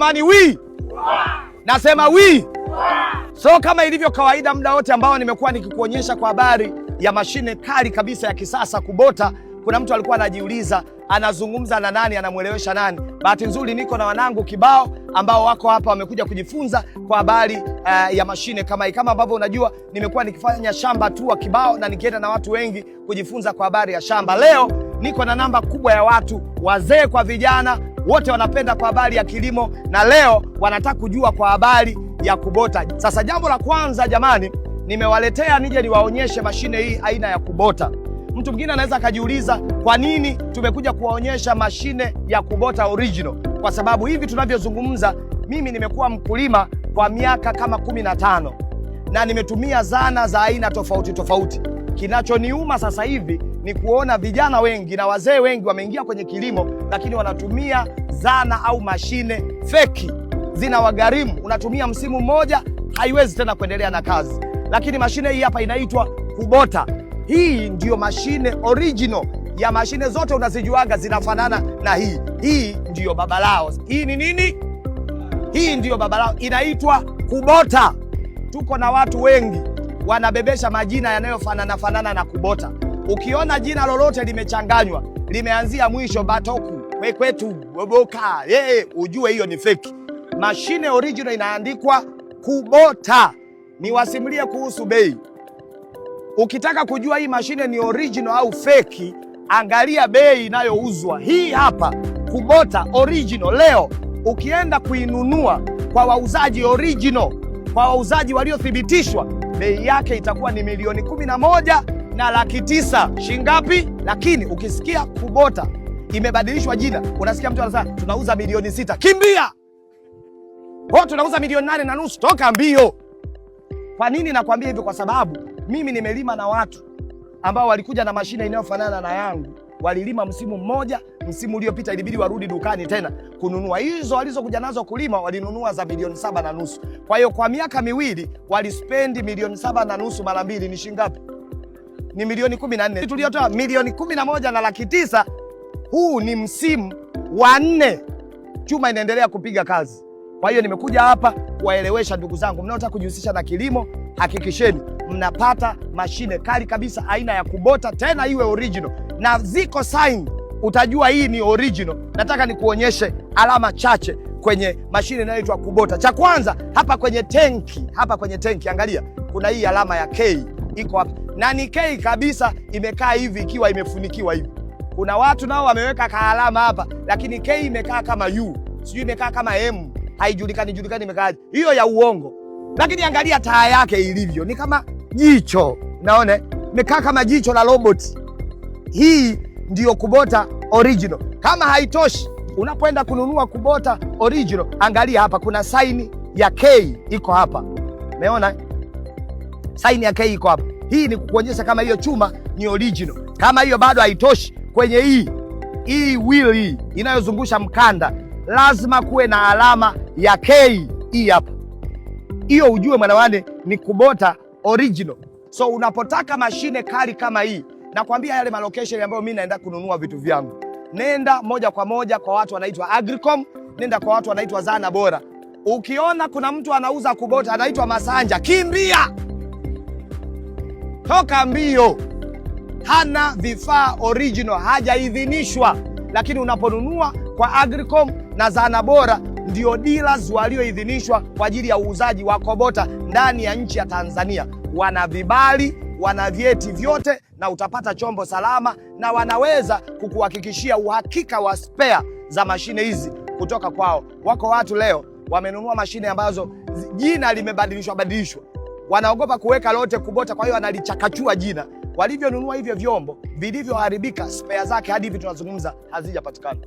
Mani nasema So kama ilivyo kawaida muda wote ambao nimekuwa nikikuonyesha kwa habari ya mashine kali kabisa ya kisasa Kubota, kuna mtu alikuwa anajiuliza anazungumza na nani, anamuelewesha nani? Bahati nzuri niko na wanangu kibao ambao wako hapa wamekuja kujifunza kwa habari ya mashine kama hii. Kama ambavyo unajua nimekuwa nikifanya shamba tu wa kibao na nikienda na watu wengi kujifunza kwa habari ya shamba. Leo niko na namba kubwa ya watu, wazee kwa vijana, wote wanapenda kwa habari ya kilimo na leo wanataka kujua kwa habari ya Kubota. Sasa jambo la kwanza jamani, nimewaletea nije niwaonyeshe mashine hii aina ya Kubota. Mtu mwingine anaweza akajiuliza kwa nini tumekuja kuwaonyesha mashine ya Kubota original? Kwa sababu hivi tunavyozungumza, mimi nimekuwa mkulima kwa miaka kama 15 na nimetumia zana za aina tofauti tofauti. Kinachoniuma sasa hivi ni kuona vijana wengi na wazee wengi wameingia kwenye kilimo, lakini wanatumia zana au mashine feki, zinawagharimu. Unatumia msimu mmoja, haiwezi tena kuendelea na kazi. Lakini mashine hii hapa inaitwa Kubota. Hii ndiyo mashine original ya mashine zote unazijuaga zinafanana na hii. Hii ndiyo baba lao. Hii ni nini? Hii ndiyo baba lao, inaitwa Kubota. Tuko na watu wengi wanabebesha majina yanayofanana na Kubota. Ukiona jina lolote limechanganywa, limeanzia mwisho Batoku, Kwekwetu, Boboka, ujue hiyo ni feki. Mashine original inaandikwa Kubota. Niwasimulie kuhusu bei. Ukitaka kujua hii mashine ni original au feki, angalia bei inayouzwa. Hii hapa Kubota original leo ukienda kuinunua kwa wauzaji original, kwa wauzaji waliothibitishwa, bei yake itakuwa ni milioni 11,900,000. Shingapi? Lakini ukisikia Kubota imebadilishwa jina, unasikia mtu anasema tunauza milioni 6. Kimbia! Tunauza milioni 8,500. Toka mbio. Kwa nini nakwambia hivyo? Kwa sababu mimi nimelima na watu ambao walikuja na mashine inayofanana na yangu. Walilima msimu mmoja, msimu uliopita ilibidi warudi dukani tena kununua. Hizo walizokuja nazo kulima walinunua za milioni 7,500,000. Kwa hiyo kwa miaka miwili walispendi milioni 7,500,000 mara mbili ni shingapi? Ni milioni 14. Tuliotoa milioni 11,900,000. Huu ni msimu wa 4. Chuma inaendelea kupiga kazi. Kwa hiyo nimekuja hapa kuwaelewesha ndugu zangu mnaotaka kujihusisha na kilimo, hakikisheni mnapata mashine kali kabisa aina ya Kubota, tena iwe original. Na ziko sign utajua hii ni original. Nataka nikuonyeshe alama chache kwenye mashine inayoitwa Kubota. Cha kwanza, hapa kwenye tenki, angalia kuna hii alama ya K iko hapa. Na ni K kabisa, imekaa hivi ikiwa imefunikiwa hivi. Kuna watu nao wameweka kaalama hapa, lakini K imekaa kama U, sijui imekaa kama M, haijulikani imekaaje. Hiyo ya uongo. Lakini angalia taa yake ilivyo, ni kama jicho. Unaona? Imekaa kama jicho la robot. Hii ndiyo Kubota original. Kama haitoshi, unapoenda kununua Kubota original, angalia hapa kuna sign ya K iko hapa. Umeona? Sign ya K iko hapa. Hii ni kukuonyesha kama hiyo chuma ni original. Kama hiyo bado haitoshi, kwenye hii wheel hii inayozungusha mkanda lazima kuwe na alama ya K hii hapa. Hiyo ujue mwanawane ni Kubota original. So unapotaka mashine kali kama hii, nakwambia yale malocation ambayo mimi naenda kununua vitu vyangu, nenda moja kwa moja kwa watu wanaitwa Agricom, nenda kwa watu wanaitwa Zana Bora. Ukiona kuna mtu anauza Kubota anaitwa Masanja, kimbia! Toka mbio! Hana vifaa original, hajaidhinishwa. Lakini unaponunua kwa Agricom na Zana Bora, ndio dealers walioidhinishwa kwa ajili ya uuzaji wa Kubota ndani ya nchi ya Tanzania. Wana vibali, wana vyeti vyote, na utapata chombo salama, na wanaweza kukuhakikishia uhakika wa spare za mashine hizi kutoka kwao. Wako watu leo wamenunua mashine ambazo jina limebadilishwa. Wanaogopa kuweka lote Kubota, kwa hiyo wanalichakachua jina. Walivyonunua hivyo vyombo vilivyoharibika, spare zake hadi hivi tunazungumza hazijapatikana.